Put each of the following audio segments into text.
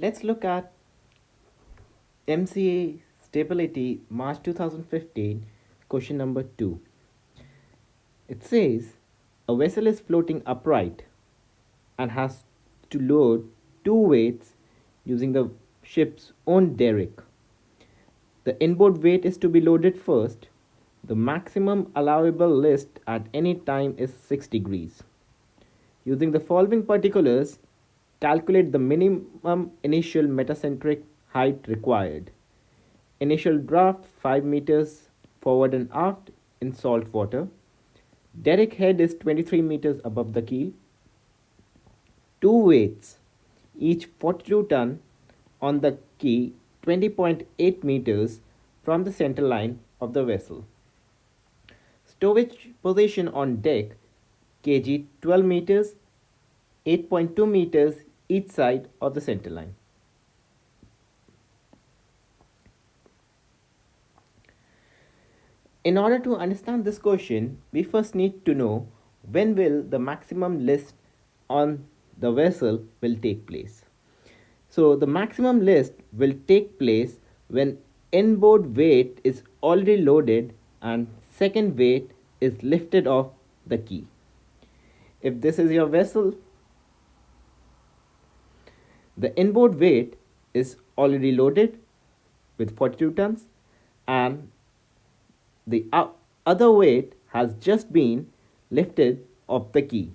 Let's look at MCA Stability March 2015, question number 2. It says a vessel is floating upright and has to load two weights using the ship's own derrick. The inboard weight is to be loaded first. The maximum allowable list at any time is 6 degrees. Using the following particulars, calculate the minimum initial metacentric height required. Initial draft 5 meters forward and aft in salt water. Derrick head is 23 meters above the keel. Two weights, each 42 ton, on the quay 20.8 meters from the center line of the vessel. Stowage position on deck kg 12 meters, 8.2 meters each side of the center line. In order to understand this question, we first need to know when will the maximum list on the vessel will take place. So the maximum list will take place when inboard weight is already loaded and second weight is lifted off the quay. If this is your vessel, the inboard weight is already loaded with 42 tons and the other weight has just been lifted off the quay.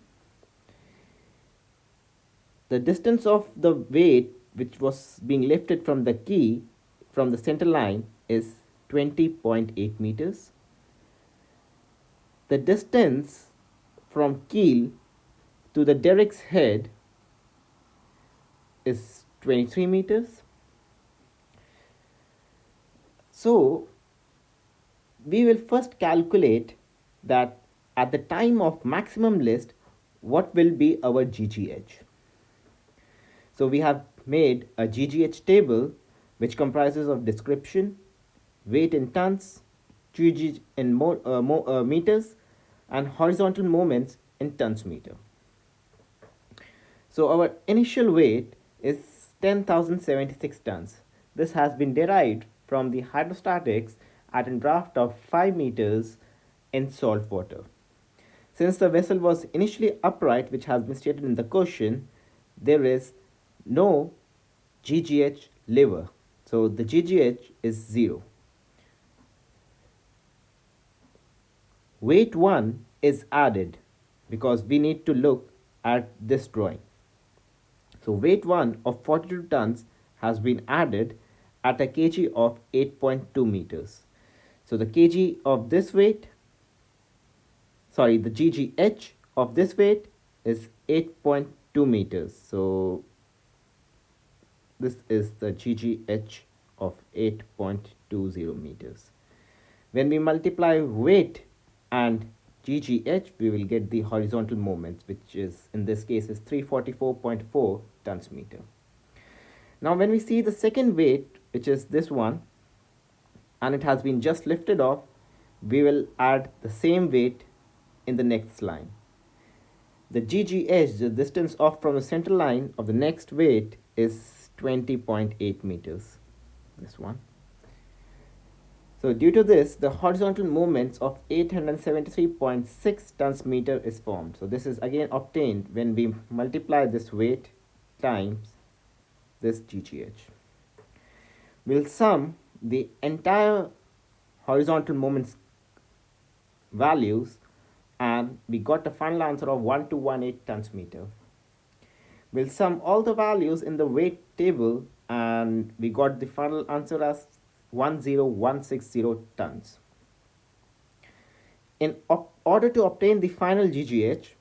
The distance of the weight which was being lifted from the quay from the center line is 20.8 meters. The distance from keel to the derrick's head is 23 meters. So we will first calculate that at the time of maximum list, what will be our GGH. So we have made a GGH table which comprises of description, weight in tons, GG in meters, and horizontal moments in tons meter. So our initial weight is 10,076 tons. This has been derived from the hydrostatics at a draft of 5 meters in salt water. Since the vessel was initially upright, which has been stated in the question, there is no GGH lever. So the GGH is 0. Weight 1 is added because we need to look at this drawing. So weight 1 of 42 tons has been added at a kg of 8.2 meters. So the kg of this weight, the GGH of this weight is 8.2 meters. So this is the GGH of 8.20 meters. When we multiply weight and GGH, we will get the horizontal moments, which is in this case is 344.4 tons meter. Now when we see the second weight, which is this one, and it has been just lifted off, we will add the same weight in the next line. The GGH, the distance off from the center line of the next weight, is 20.8 meters. This one. So due to this, the horizontal moments of 873.6 tons meter is formed. So this is again obtained when we multiply this weight times this GGH. We'll sum the entire horizontal moments values and we got a final answer of 1218 tons meter. We'll sum all the values in the weight table and we got the final answer as 10160 tons. In order to obtain the final GGH,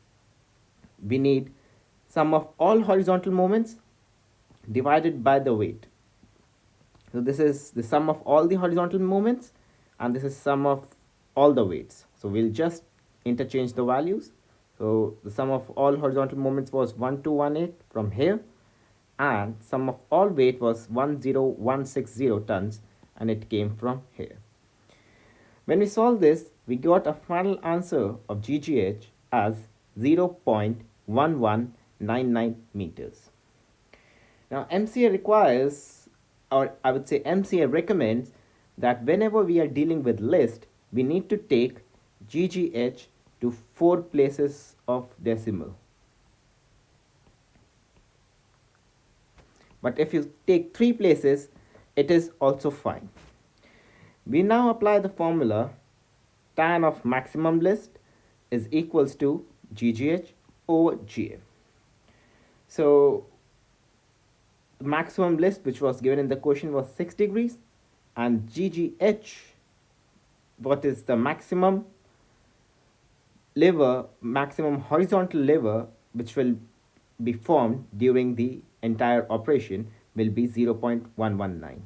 we need sum of all horizontal moments divided by the weight. So this is the sum of all the horizontal moments and this is sum of all the weights. So we'll just interchange the values. So the sum of all horizontal moments was 1218 from here and sum of all weight was 10160 tons and it came from here. When we solve this, we got a final answer of GGH as 0.1199 meters. Now, MCA requires, or I would say MCA recommends, that whenever we are dealing with list, we need to take GGH to 4 places of decimal. But if you take 3 places, it is also fine. We now apply the formula tan of maximum list is equals to GGH over GM. So the maximum list which was given in the question was 6 degrees, and GGH, what is the maximum lever, maximum horizontal lever which will be formed during the entire operation, will be 0.119.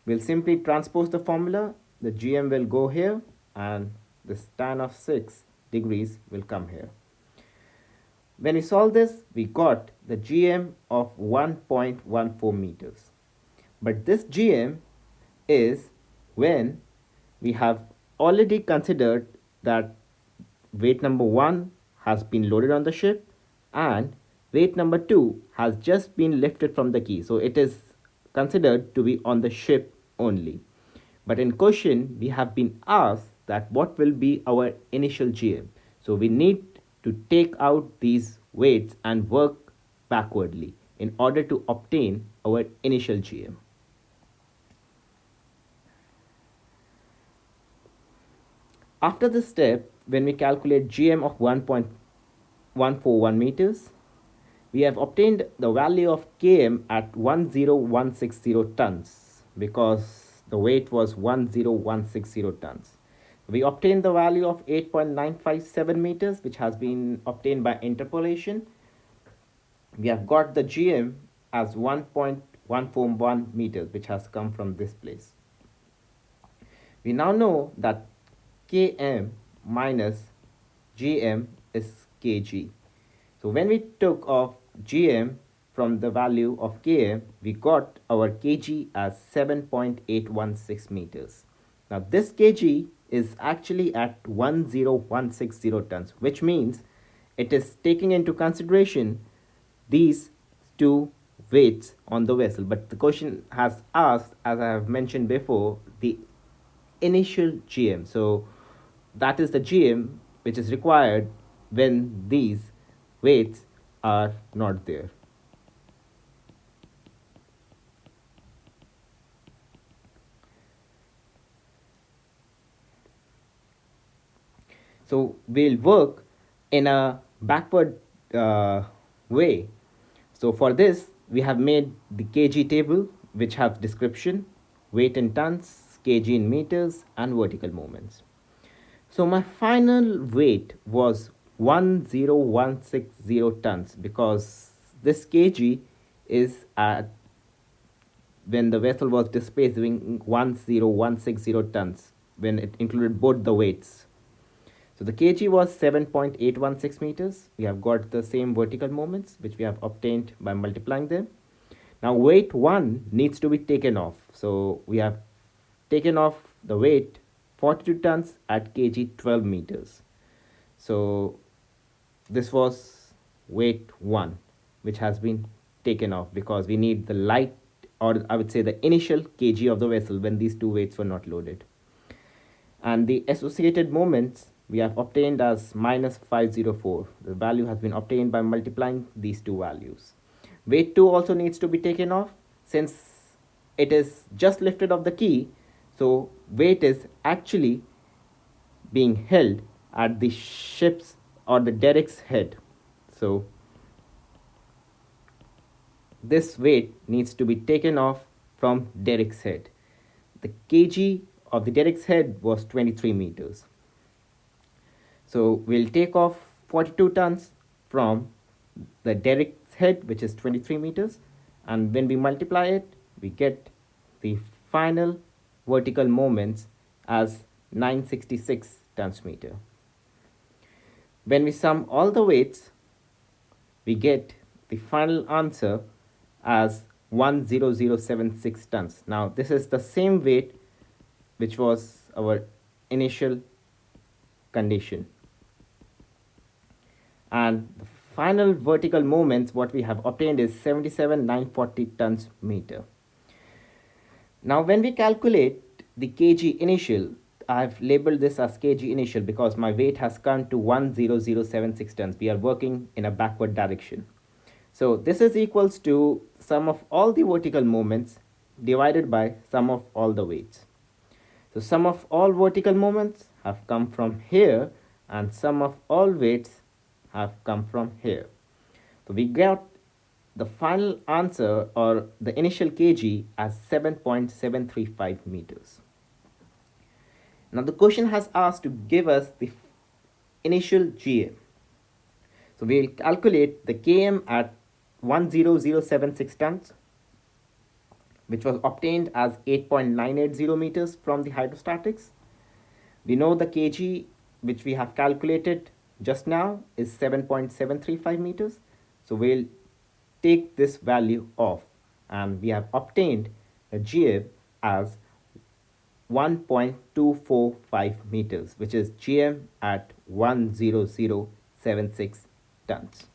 We'll simply transpose the formula, the GM will go here and the tan of 6 degrees will come here. When we solve this, we got the GM of 1.14 meters. But this GM is when we have already considered that weight number 1 has been loaded on the ship and weight number 2 has just been lifted from the quay. So it is considered to be on the ship only. But in question, we have been asked that what will be our initial GM. So we need to take out these weights and work backwardly in order to obtain our initial GM. After this step, when we calculate GM of 1.141 meters, we have obtained the value of km at 10160 tons because the weight was 10160 tons. We obtained the value of 8.957 meters, which has been obtained by interpolation. We have got the GM as 1.141 meters, which has come from this place. We now know that km minus gm is kg. So when we took off gm from the value of km, we got our kg as 7.816 meters. Now this kg is actually at 10160 tons, which means it is taking into consideration these two weights on the vessel. But the question has asked, as I have mentioned before, the initial GM. So that is the GM which is required when these weights are not there. So we'll work in a backward way. So for this, we have made the kg table which have description, weight in tons, kg in meters, and vertical moments. So my final weight was 10160 tons because this kg is at when the vessel was displaced doing 10160 tons when it included both the weights. So the kg was 7.816 meters. We have got the same vertical moments which we have obtained by multiplying them. Now weight 1 needs to be taken off. So we have taken off the weight 42 tons at kg 12 meters. So this was weight 1 which has been taken off because we need the light, or I would say the initial kg of the vessel when these two weights were not loaded. And the associated moments we have obtained as minus 504. The value has been obtained by multiplying these two values. Weight 2 also needs to be taken off since it is just lifted off the quay. So weight is actually being held at the ship's or the derrick's head. So this weight needs to be taken off from derrick's head. The kg of the derrick's head was 23 meters. So we'll take off 42 tons from the derrick's head, which is 23 meters, and when we multiply it, we get the final vertical moments as 966 tons meter. When we sum all the weights, we get the final answer as 10076 tons. Now this is the same weight which was our initial condition. And the final vertical moments what we have obtained is 77,940 tons meter. Now when we calculate the kg initial, I've labeled this as kg initial because my weight has come to 10076 tons. We are working in a backward direction. So this is equals to sum of all the vertical moments divided by sum of all the weights. So sum of all vertical moments have come from here and sum of all weights have come from here. So we got the final answer or the initial kg as 7.735 meters. Now the question has asked to give us the initial GM. So we will calculate the km at 10076 tons, which was obtained as 8.980 meters from the hydrostatics. We know the kg which we have calculated just now is 7.735 meters. So we'll take this value off and we have obtained a GM as 1.245 meters, which is GM at 10076 tons.